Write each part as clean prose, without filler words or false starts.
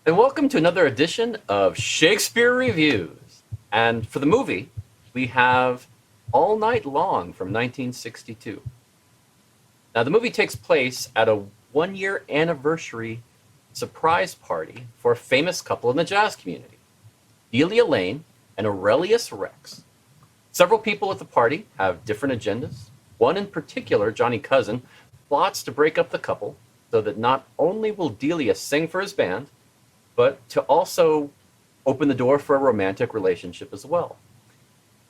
And welcome to another edition of Shakespeare Reviews. And for the movie, we have All Night Long from 1962. Now, the movie takes place at a one-year anniversary surprise party for a famous couple in the jazz community, Delia Lane and Aurelius Rex. Several people at the party have different agendas. One in particular, Johnny Cousin, plots to break up the couple so that not only will Delia sing for his band, but to also open the door for a romantic relationship as well.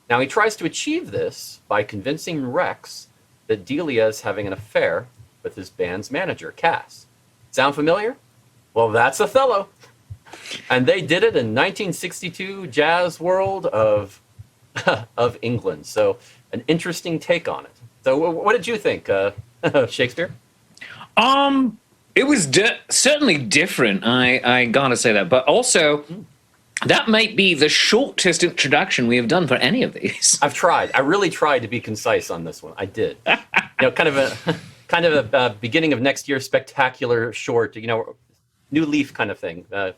Now, he tries to achieve this by convincing Rex that Delia is having an affair with his band's manager, Cass. Sound familiar? Well, that's Othello. And they did it in 1962 jazz world of England. So an interesting take on it. So what did you think, Shakespeare? It was certainly different. I gotta say that, but also that might be the shortest introduction we have done for any of these. I've tried. I really tried to be concise on this one. I did. Kind of a beginning of next year's spectacular short. New leaf kind of thing. Oh,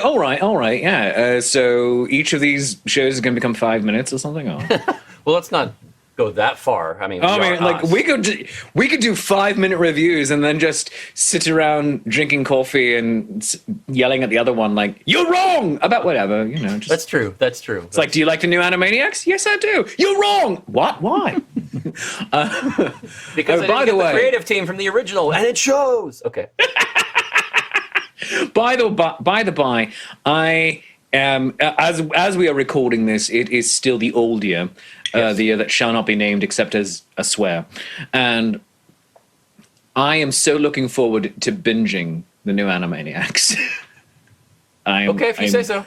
all right, yeah. So each of these shows is going to become 5 minutes or something. Or? Well, let's not go that far. We could do 5-minute reviews and then just sit around drinking coffee and yelling at the other one like, "You're wrong!" about whatever, Just, That's true. It's like, do you like the new Animaniacs? Yes, I do. You're wrong. What? Why? Because by the way, the creative team from the original, and it shows. Okay. By the by, I am as we are recording this, it is still the old year. Yes. The year that shall not be named except as a swear. And I am so looking forward to binging the new Animaniacs. Okay, if you say so.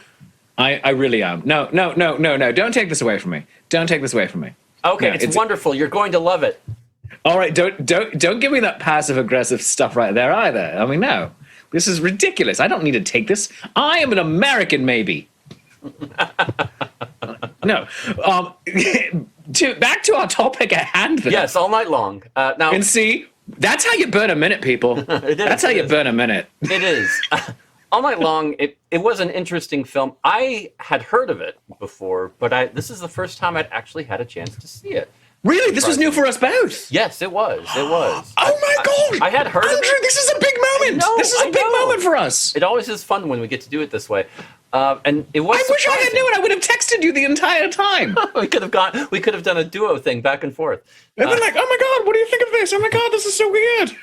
I really am. No. Don't take this away from me. Okay, no, it's wonderful. You're going to love it. All right, don't give me that passive-aggressive stuff right there either. I mean, no. This is ridiculous. I don't need to take this. I am an American, maybe. No. Back to our topic at hand. Then. Yes, All Night Long. Now, and see, that's how you burn a minute, people. That's how you burn a minute. It is. All Night Long. It was an interesting film. I had heard of it before, but this is the first time I'd actually had a chance to see it. Really? This was new for us both? Yes, it was. It was. Oh my God! I had heard Andrew, of it. this is a big moment! This is a big moment for us! It always is fun when we get to do it this way. And it was I wish I had known. I would have texted you the entire time. We could have done a duo thing back and forth. And then like, oh my God, what do you think of this? Oh my God, this is so weird.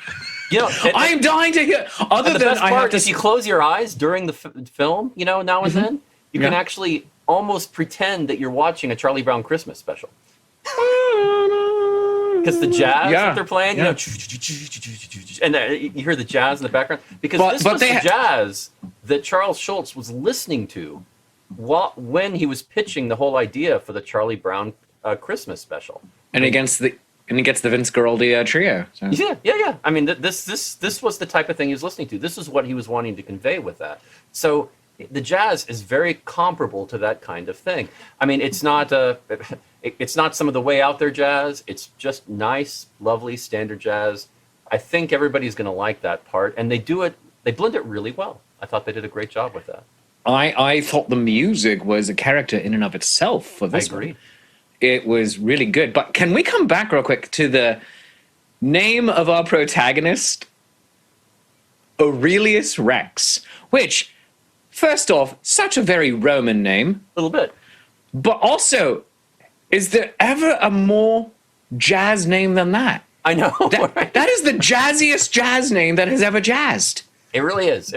I am dying to hear. The best part is you close your eyes during the film, now and then, you can actually almost pretend that you're watching a Charlie Brown Christmas special. Because the jazz that they're playing, and you hear the jazz in the background. Because this was the jazz that Charles Schulz was listening to when he was pitching the whole idea for the Charlie Brown Christmas special. And he gets the Vince Guaraldi trio. So. Yeah. I mean, this was the type of thing he was listening to. This is what he was wanting to convey with that. So the jazz is very comparable to that kind of thing. I mean, it's not some of the way out there jazz. It's just nice, lovely, standard jazz. I think everybody's going to like that part, and they blend it really well. I thought they did a great job with that. I thought the music was a character in and of itself for this one. I agree. It was really good. But can we come back real quick to the name of our protagonist? Aurelius Rex, which, first off, such a very Roman name. A little bit. But also, is there ever a more jazz name than that? I know. Right? That is the jazziest jazz name that has ever jazzed. It really is.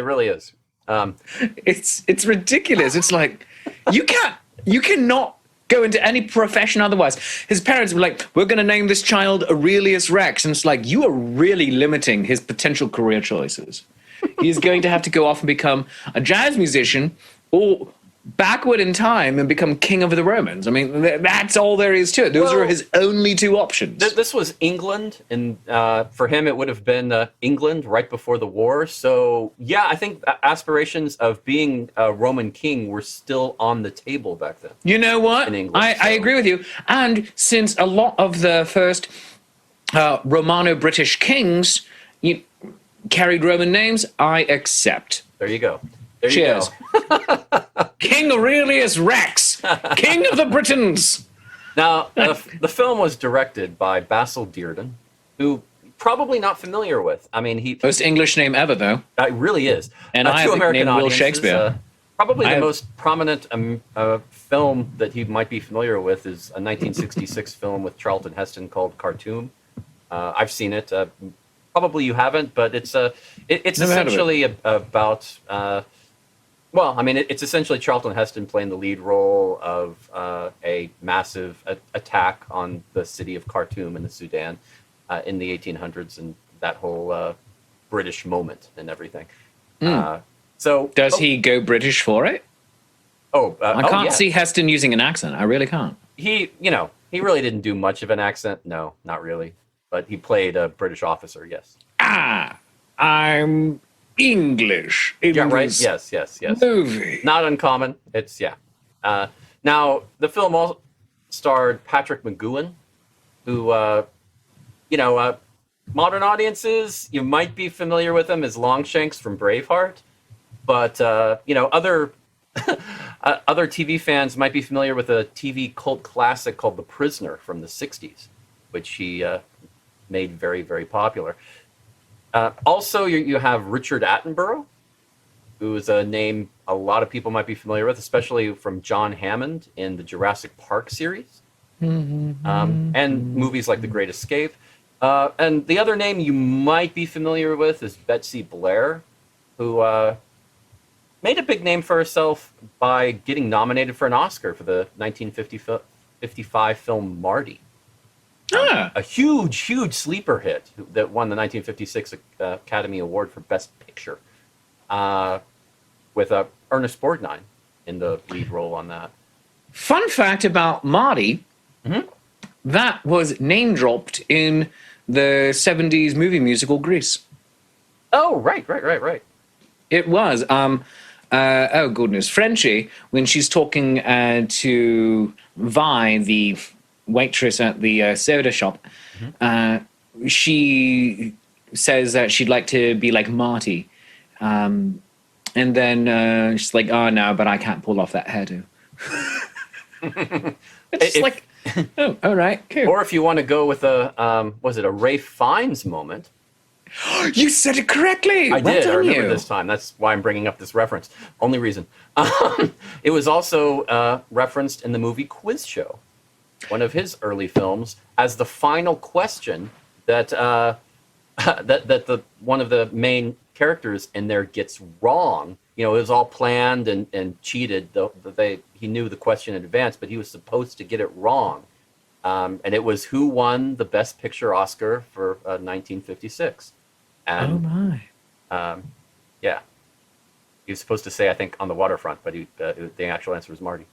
It's ridiculous. It's like you cannot go into any profession otherwise. His parents were like, "We're going to name this child Aurelius Rex," and it's like you are really limiting his potential career choices. He's going to have to go off and become a jazz musician or backward in time and become king of the Romans. I mean, that's all there is to it. Those are his only two options. This was England, and for him it would have been England right before the war. So, yeah, I think aspirations of being a Roman king were still on the table back then. You know what? In England, I agree with you. And since a lot of the first Romano-British kings carried Roman names, I accept. There you go. There you Cheers. go. King Aurelius Rex, King of the Britons. Now, the film was directed by Basil Dearden, who probably not familiar with. I mean, he Most English name ever, though. it really is. And I to have American named Will audiences, Shakespeare. probably I the have- most prominent film that he might be familiar with is a 1966 film with Charlton Heston called Khartoum. I've seen it. Probably you haven't, but it's Never heard of it. essentially about. Well, I mean, it's essentially Charlton Heston playing the lead role of a massive attack on the city of Khartoum in the Sudan in the 1800s, and that whole British moment and everything. So Does he go British for it? I can't yeah. see Heston using an accent. I really can't. He really didn't do much of an accent. No, not really. But he played a British officer. Yes. I'm English in Yeah. Right. this Yes. movie. Not uncommon. It's yeah. Now the film also starred Patrick McGoohan, who modern audiences you might be familiar with him as Longshanks from Braveheart, but other other TV fans might be familiar with a TV cult classic called The Prisoner from the '60s, which he made very, very popular. Also, you have Richard Attenborough, who is a name a lot of people might be familiar with, especially from John Hammond in the Jurassic Park series, and movies like The Great Escape. And the other name you might be familiar with is Betsy Blair, who made a big name for herself by getting nominated for an Oscar for the 1955 film Marty. A huge sleeper hit that won the 1956 Academy Award for Best Picture, with Ernest Borgnine in the lead role on that. Fun fact about Marty, that was name dropped in the 70s movie musical Grease. Oh, right. It was. Oh, goodness. Frenchie, when she's talking to Vi, the waitress at the soda shop, she says that she'd like to be like Marty. And then she's like, oh, no, but I can't pull off that hairdo. It's like, oh, all right, cool. Or if you want to go with was it a Ralph Fiennes moment? You said it correctly. I did. I remember you. this time. That's why I'm bringing up this reference. Only reason. It was also referenced in the movie Quiz Show, one of his early films, as the final question that that one of the main characters in there gets wrong. It was all planned and cheated. He knew the question in advance, but he was supposed to get it wrong. And it was who won the Best Picture Oscar for 1956. And, my. Yeah. He was supposed to say, I think, On the Waterfront, but the actual answer was Marty.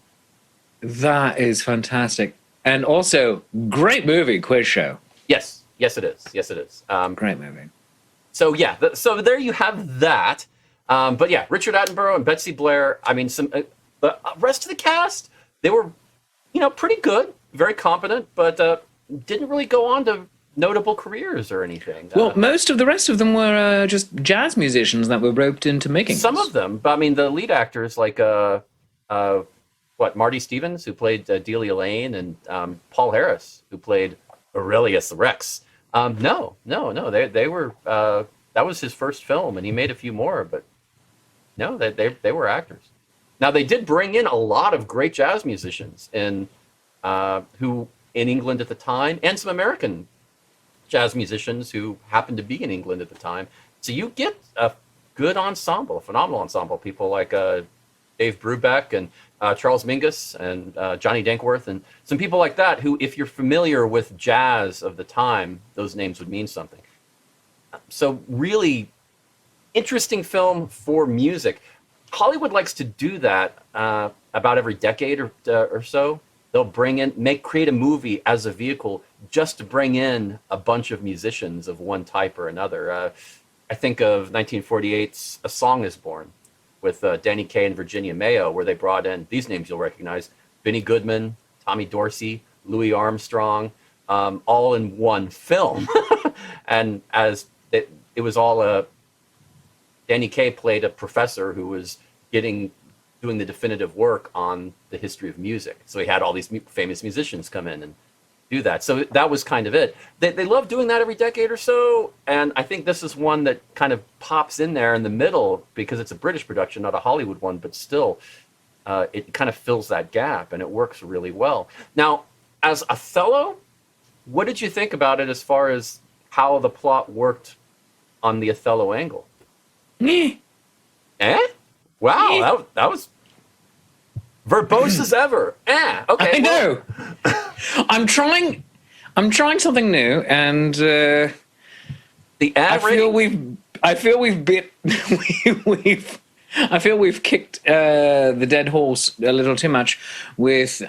That is fantastic. And also, great movie, Quiz Show. Yes, it is. Great movie. So, yeah, so there you have that. But yeah, Richard Attenborough and Betsy Blair, I mean, the rest of the cast, they were, pretty good, very competent, but didn't really go on to notable careers or anything. Well, most of the rest of them were just jazz musicians that were roped into making some this. of them, but I mean, the lead actors like Marty Stevens, who played Delia Lane, and Paul Harris, who played Aurelius Rex. No, they were. That was his first film, and he made a few more, but no, they were actors. Now they did bring in a lot of great jazz musicians who in England at the time, and some American jazz musicians who happened to be in England at the time. So you get a good ensemble, a phenomenal ensemble. People like Dave Brubeck and Charles Mingus and Johnny Dankworth and some people like that who, if you're familiar with jazz of the time, those names would mean something. So really interesting film for music. Hollywood likes to do that about every decade or so. They'll create a movie as a vehicle just to bring in a bunch of musicians of one type or another. I think of 1948's A Song is Born with Danny Kaye and Virginia Mayo, where they brought in, these names you'll recognize, Benny Goodman, Tommy Dorsey, Louis Armstrong, all in one film. And as it was all Danny Kaye played a professor who was doing the definitive work on the history of music. So he had all these famous musicians come in and do that. So that was kind of it. They love doing that every decade or so, and I think this is one that kind of pops in there in the middle because it's a British production, not a Hollywood one, but still, it kind of fills that gap, and it works really well. Now, as Othello, what did you think about it as far as how the plot worked on the Othello angle? Meh. Eh? Wow, that was verbose as ever. Okay. I know. I'm trying something new, and The I feel rating? I feel we've kicked the dead horse a little too much with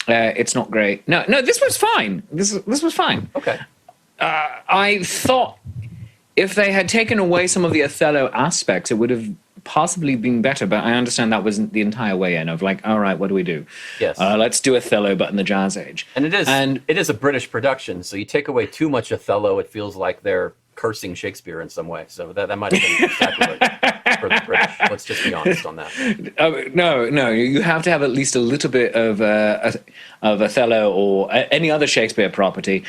it's not great. No, this was fine. This was fine. Okay. I thought if they had taken away some of the Othello aspects, it would have possibly been better, but I understand that wasn't the entire way in of like, all right, what do we do? Yes. Let's do Othello, but in the Jazz Age. And it is a British production, so you take away too much Othello, it feels like they're cursing Shakespeare in some way. So that might have been sacrilege for the British. Let's just be honest on that. No, you have to have at least a little bit of Othello or any other Shakespeare property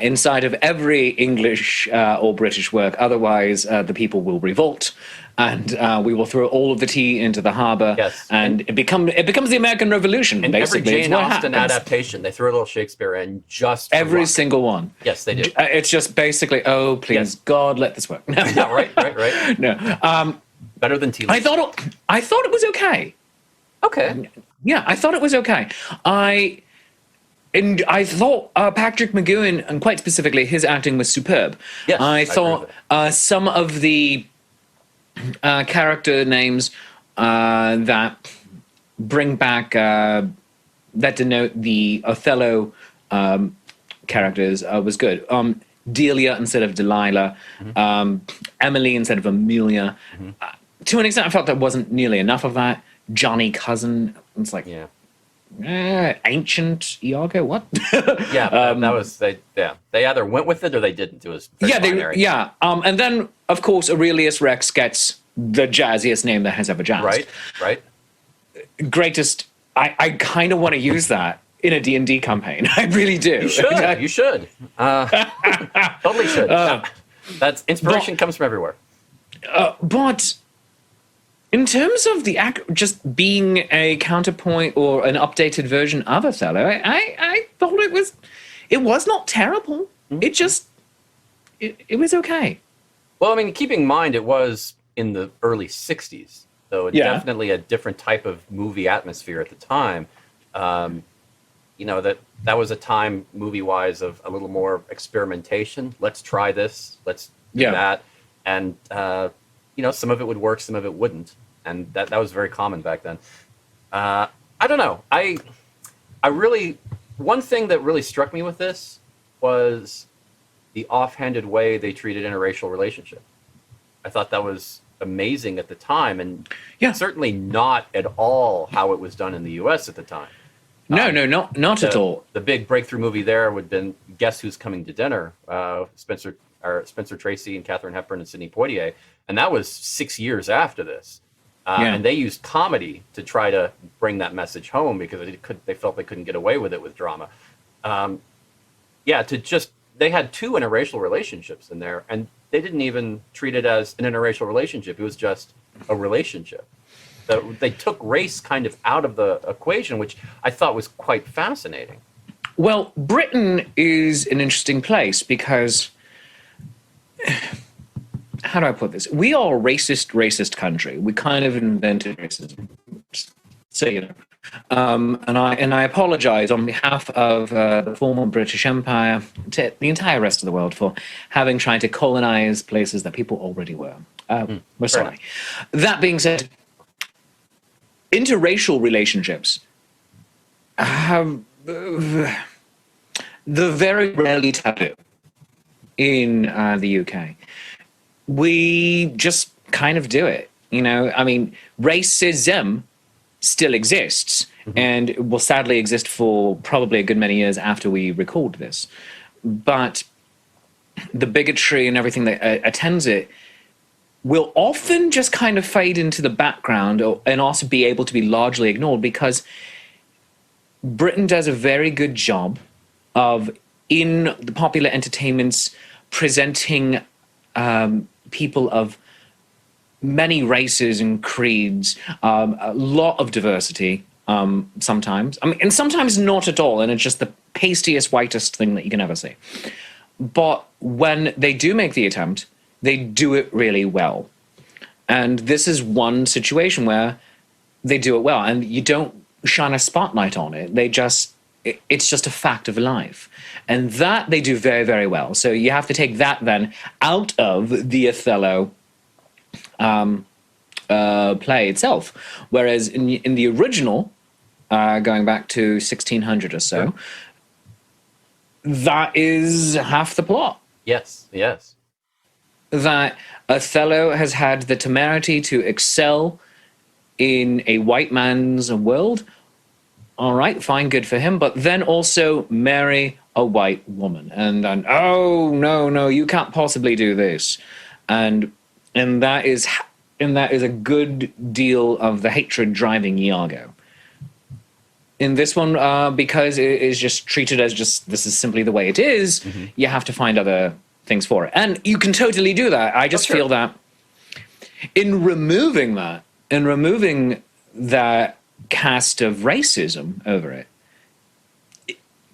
inside of every English or British work. Otherwise, the people will revolt. And we will throw all of the tea into the harbor, and it becomes the American Revolution. And basically. every Jane Austen adaptation, they throw a little Shakespeare in just every single one. Yes, they do. It's just basically, oh please, God, let this work. No, Yeah, right. No, Better than tea. I thought it was okay. Okay. Yeah, I thought it was okay. I thought Patrick McGoohan, and quite specifically, his acting was superb. Yes, I agree thought with some of the character names that bring back that denote the Othello characters was good. Delia instead of Delilah, Emily instead of Amelia. To an extent, I felt there wasn't nearly enough of that. Johnny Cousin, it's like ancient Iago. What? Yeah, that was they either went with it or they didn't. It was binary. And then of course Aurelius Rex gets the jazziest name that has ever jazzed. Right. Greatest. I kind of want to use that in a D&D campaign. I really do. You should. Totally should. That's inspiration comes from everywhere. But in terms of the just being a counterpoint or an updated version of Othello, I thought it was not terrible. It just it was okay. Well, I mean, keeping in mind it was in the early '60s, so it's definitely a different type of movie atmosphere at the time. That was a time movie-wise of a little more experimentation. Let's try this. Let's do that. And some of it would work, some of it wouldn't, and that was very common back then. I don't know. I really, one thing that really struck me with this was the offhanded way they treated interracial relationship. I thought that was amazing at the time, and certainly not at all how it was done in the U.S. at the time. No, not at all. The big breakthrough movie there would have been Guess Who's Coming to Dinner, Spencer Tracy and Katharine Hepburn and Sidney Poitier, and that was 6 years after this. And they used comedy to try to bring that message home because they felt they couldn't get away with it with drama. They had two interracial relationships in there, and they didn't even treat it as an interracial relationship. It was just a relationship. They took race kind of out of the equation, which I thought was quite fascinating. Well, Britain is an interesting place because, how do I put this? We are a racist country. We kind of invented racism. So, and I apologize on behalf of the former British Empire to the entire rest of the world for having tried to colonize places that people already were. We're sorry. That being said, interracial relationships have they're very rarely taboo in the UK. We just kind of do it, I mean, racism still exists and will sadly exist for probably a good many years after we record this. But the bigotry and everything that attends it will often just kind of fade into the background and also be able to be largely ignored because Britain does a very good job of, in the popular entertainments, presenting people of many races and creeds, a lot of diversity sometimes. I mean, and sometimes not at all, and it's just the pastiest, whitest thing that you can ever see. But when they do make the attempt, they do it really well. And this is one situation where they do it well, and you don't shine a spotlight on it. It's just a fact of life. And that they do very, very well. So you have to take that then out of the Othello play itself. Whereas in the original, going back to 1600 or so, that is half the plot. Yes, yes. That Othello has had the temerity to excel in a white man's world. All right, fine, good for him. But then also marry a white woman. And then, oh, no, you can't possibly do this. And that is a good deal of the hatred driving Iago. In this one, because it is just treated as just, this is simply the way it is, you have to find other things for it. And you can totally do that. I just feel that in removing that cast of racism over it,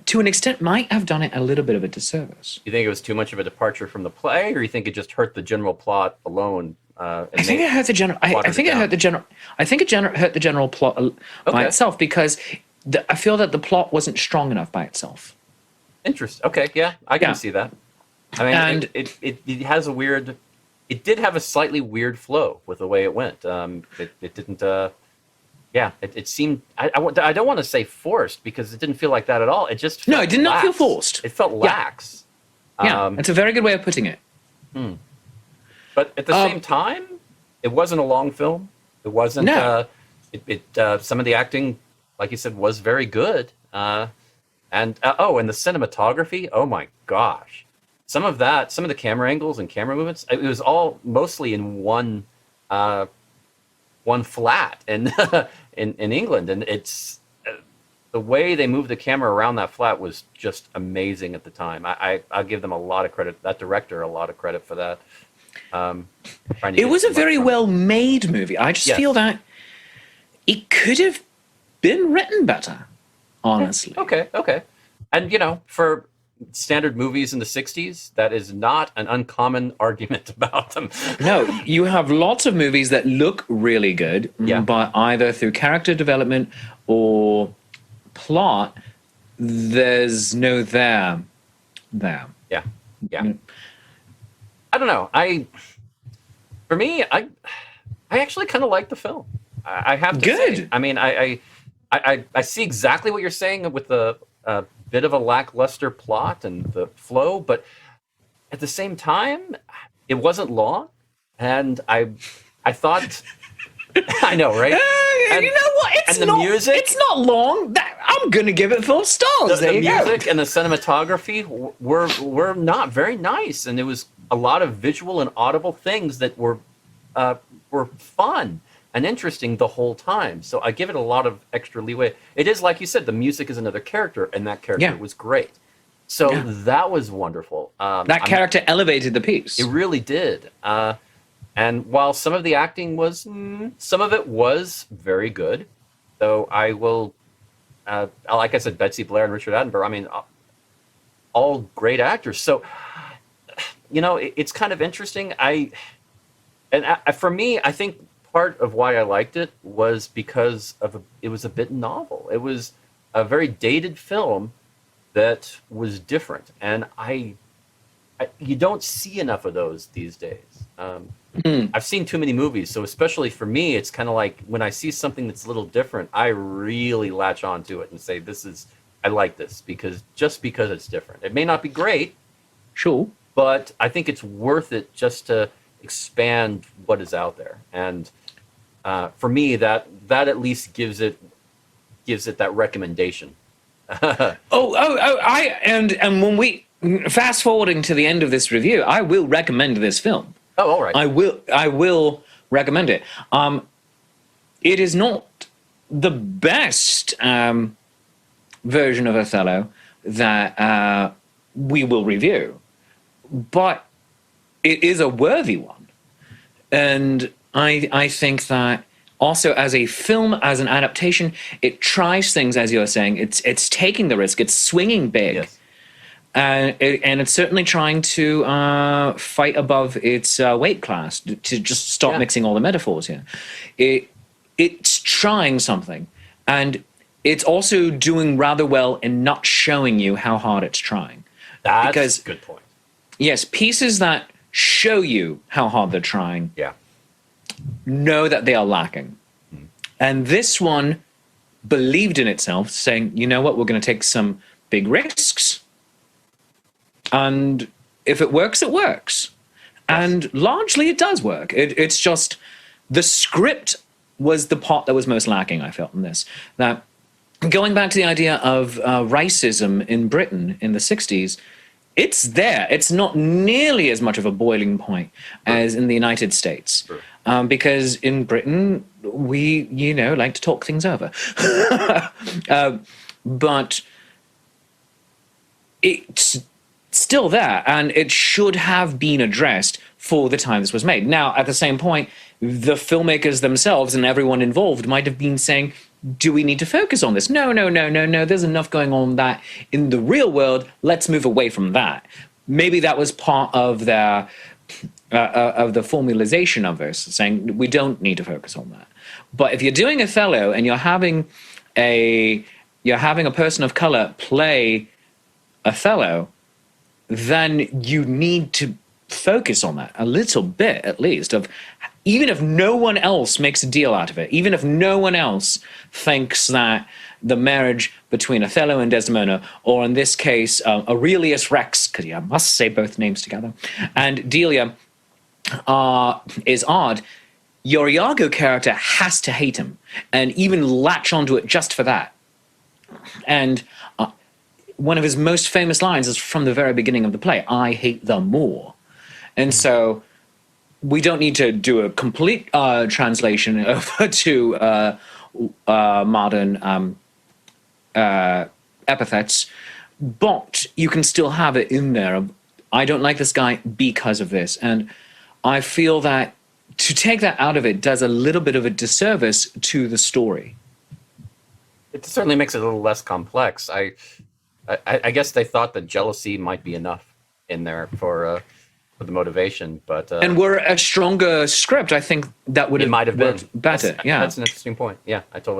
to an extent might have done it a little bit of a disservice. You think it was too much of a departure from the play, or you think it just hurt the general plot alone? I think it hurt the general. I think it hurt the general. I think it hurt the general plot by itself because I feel that the plot wasn't strong enough by itself. Interesting. Okay, yeah, I can see that. I mean, and it has a weird. It did have a slightly weird flow with the way it went. It didn't. Yeah, it seemed. I don't want to say forced because it didn't feel like that at all. It just felt it did not feel forced. It felt lax. Yeah, it's a very good way of putting it. But at the same time, it wasn't a long film. It wasn't. No. Some of the acting, like you said, was very good. And the cinematography. Oh my gosh, some of the camera angles and camera movements. It was all mostly in one flat in England, and it's the way they moved the camera around that flat was just amazing at the time. I'll give them a lot of credit. That director a lot of credit for that. It was a very well-made movie. I just feel that it could have been written better, honestly. Okay. And, for standard movies in the 60s, that is not an uncommon argument about them. No, you have lots of movies that look really good, but either through character development or plot, there's no there. Yeah. I don't know. For me, I actually kind of like the film. I have to say. I mean, I see exactly what you're saying with the bit of a lackluster plot and the flow, but at the same time, it wasn't long, and I thought, I know, right? You know what? Music. It's not long. I'm gonna give it 4 stars. The music and the cinematography were not very nice, and it was a lot of visual and audible things that were fun and interesting the whole time. So I give it a lot of extra leeway. It is, like you said, the music is another character, and that character was great. So that was wonderful. That character elevated the piece. It really did. And while some of the acting was, some of it was very good, though I will, like I said, Betsy Blair and Richard Attenborough, I mean, all great actors. So, it's kind of interesting. For me, I think part of why I liked it was because it was a bit novel. It was a very dated film that was different, and you don't see enough of those these days. I've seen too many movies, so especially for me, it's kind of like when I see something that's a little different, I really latch onto it and say, I like this because it's different. It may not be great, sure, but I think it's worth it just to expand what is out there. And for me, that at least gives it that recommendation. And when we fast forwarding to the end of this review, I will recommend this film. Oh, all right. I will recommend it. It is not the best version of Othello that we will review, but it is a worthy one. And I think that also as a film, as an adaptation, it tries things, as you're saying. It's taking the risk. It's swinging big. Yes. And it's certainly trying to fight above its weight class, to just stop mixing all the metaphors here. It's trying something, and it's also doing rather well in not showing you how hard it's trying. That's a good point. Yes, pieces that show you how hard they're trying know that they are lacking. And this one believed in itself, saying, you know what, we're going to take some big risks. And if it works, it works. And largely it does work. It's just the script was the part that was most lacking, I felt, in this. That going back to the idea of racism in Britain in the 60s, it's there. It's not nearly as much of a boiling point as in the United States. Because in Britain, we, like to talk things over. But it's still there, and it should have been addressed for the time this was made. Now, at the same point, the filmmakers themselves and everyone involved might have been saying, do we need to focus on this? No. There's enough going on that in the real world. Let's move away from that. Maybe that was part of their of the formalization of this, saying we don't need to focus on that. But if you're doing Othello and you're having a person of color play Othello, then you need to focus on that a little bit, at least, of even if no one else makes a deal out of it, even if no one else thinks that the marriage between Othello and Desdemona, or in this case, Aurelius Rex, because I must say both names together, and Delia is odd, your Iago character has to hate him and even latch onto it just for that. And one of his most famous lines is from the very beginning of the play, I hate the Moor. And so we don't need to do a complete translation over to modern epithets, but you can still have it in there. I don't like this guy because of this. And I feel that to take that out of it does a little bit of a disservice to the story. It certainly makes it a little less complex. I guess they thought that jealousy might be enough in there for the motivation, but and were a stronger script, I think that would have might have worked been better. That's an interesting point. Yeah, I can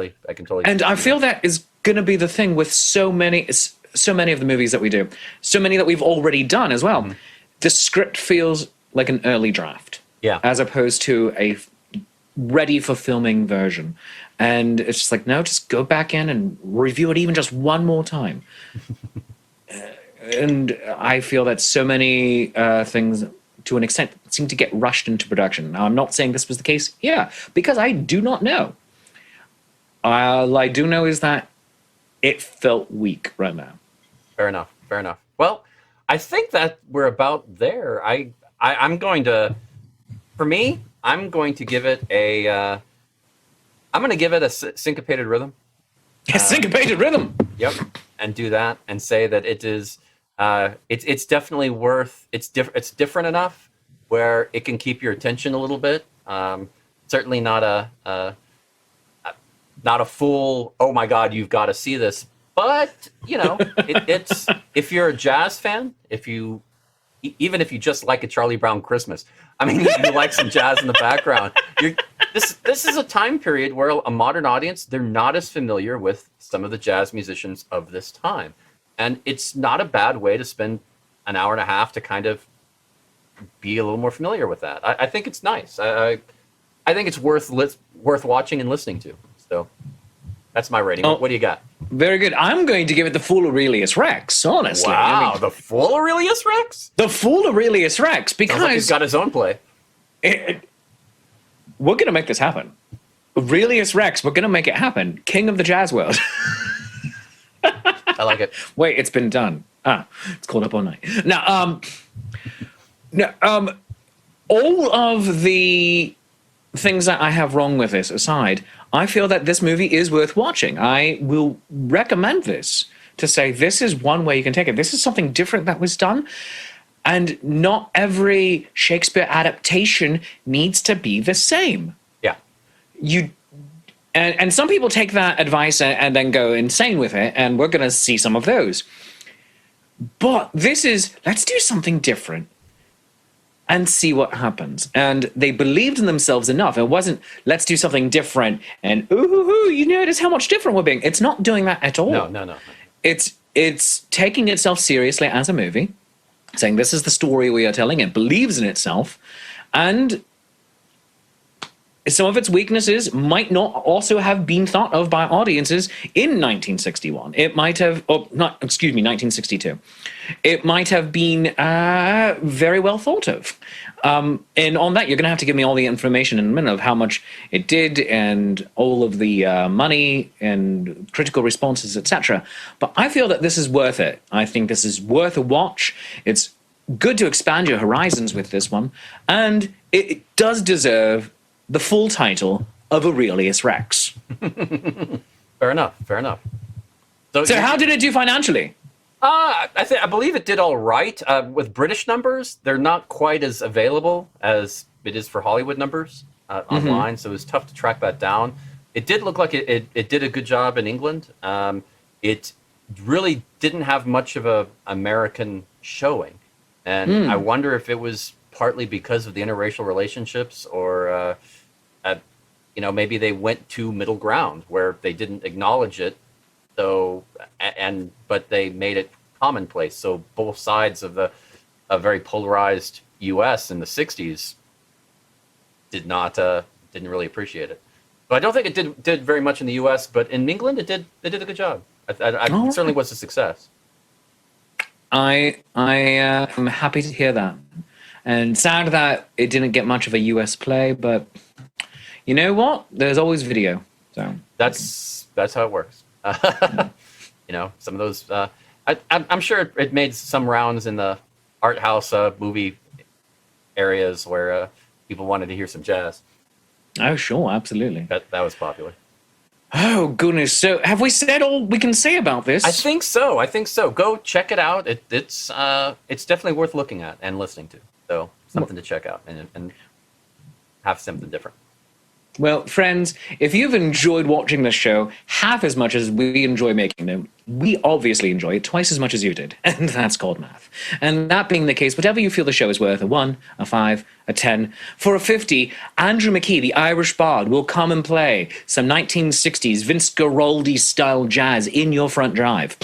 totally. And I feel that is going to be the thing with so many of the movies that we do, so many that we've already done as well. Mm-hmm. The script feels like an early draft, as opposed to a ready for filming version. And it's just like, no, just go back in and review it even just one more time. And I feel that so many things, to an extent, seem to get rushed into production. Now, I'm not saying this was the case here, because I do not know. All I do know is that it felt weak right now. Fair enough. Well, I think that we're about there. I'm going to give it a syncopated rhythm. Syncopated rhythm. Yep. And do that and say that it is, it's definitely worth, it's different enough where it can keep your attention a little bit. Certainly not a full, oh my God, you've got to see this. But, it's, if you're a jazz fan, even if you just like a Charlie Brown Christmas, I mean, you like some jazz in the background. This is a time period where a modern audience, they're not as familiar with some of the jazz musicians of this time. And it's not a bad way to spend an hour and a half to kind of be a little more familiar with that. I think it's nice. I think it's worth watching and listening to. So that's my rating. What do you got? Very good. I'm going to give it the full Aurelius Rex, honestly. Wow, the full Aurelius Rex? The full Aurelius Rex, because... Sounds like he's got his own play. We're going to make this happen. Aurelius Rex, we're going to make it happen. King of the jazz world. I like it. Wait, it's been done. It's called Up All Night. Now, all of the things that I have wrong with this aside, I feel that this movie is worth watching. I will recommend this to say this is one way you can take it. This is something different that was done. And not every Shakespeare adaptation needs to be the same. Yeah. And some people take that advice and then go insane with it, and we're going to see some of those. But this is, let's do something different and see what happens. And they believed in themselves enough. It wasn't, let's do something different and, ooh, you notice how much different we're being. It's not doing that at all. No. It's taking itself seriously as a movie, saying this is the story we are telling. It believes in itself. And some of its weaknesses might not also have been thought of by audiences in 1961. It might have, 1962. It might have been very well thought of. And on that, you're going to have to give me all the information in a minute of how much it did and all of the money and critical responses, etc. But I feel that this is worth it. I think this is worth a watch. It's good to expand your horizons with this one. And it does deserve the full title of Aurelius Rex. Fair enough. So how did it do financially? I believe it did all right. With British numbers, they're not quite as available as it is for Hollywood numbers online, so it was tough to track that down. It did look like it did a good job in England. It really didn't have much of a American showing, and I wonder if it was partly because of the interracial relationships, or maybe they went to middle ground where they didn't acknowledge it, but they made it commonplace. So both sides of a very polarized U.S. in the '60s didn't really appreciate it. But I don't think it did very much in the U.S. But in England, it did a good job. It certainly was a success. I am happy to hear that. And sad that it didn't get much of a US play, but you know what? There's always video. So that's how it works. Some of those. I'm sure it made some rounds in the art house movie areas where people wanted to hear some jazz. Oh, sure, absolutely. That was popular. Oh goodness! So have we said all we can say about this? I think so. Go check it out. It's definitely worth looking at and listening to. So something to check out and have something different. Well, friends, if you've enjoyed watching this show half as much as we enjoy making them, we obviously enjoy it twice as much as you did, and that's called math. And that being the case, whatever you feel the show is worth, a 1, a 5, a 10, for a 50, Andrew McKee, the Irish Bard, will come and play some 1960s Vince Guaraldi-style jazz in your front drive.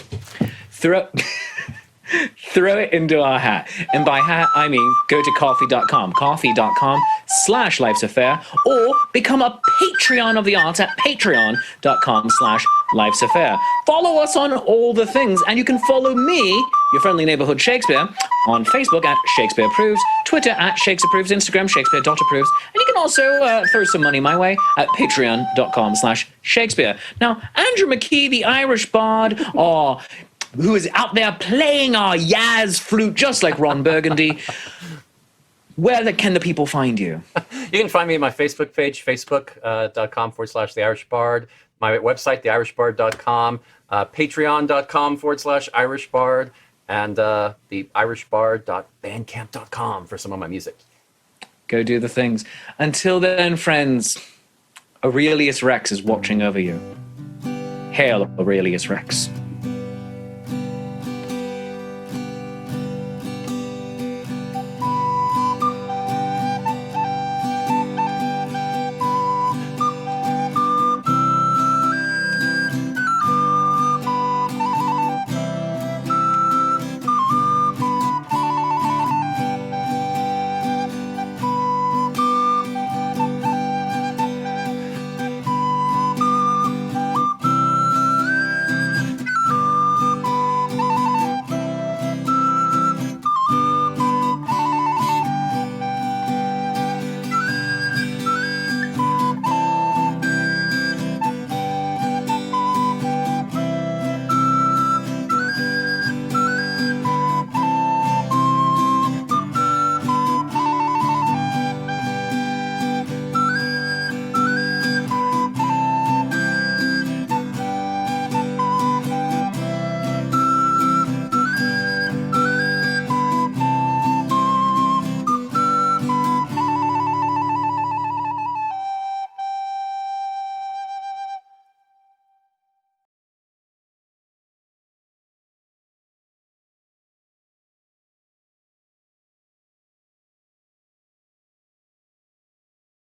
Throw it into our hat. And by hat, I mean go to coffee.com/Life's Affair, or become a Patreon of the arts at patreon.com/Life's Affair. Follow us on all the things, and you can follow me, your friendly neighborhood Shakespeare, on Facebook at Shakespeare Approves, Twitter at Shakespeare Approves, Instagram Shakespeare.approves, and you can also throw some money my way at patreon.com/Shakespeare. Now, Andrew McKee, the Irish Bard, who is out there playing our Yaz flute just like Ron Burgundy. Where can the people find you? You can find me at my Facebook page, facebook.com/The Irish Bard, my website, theirishbard.com, patreon.com/Irish Bard, and theirishbard.bandcamp.com for some of my music. Go do the things. Until then, friends, Aurelius Rex is watching over you. Hail Aurelius Rex.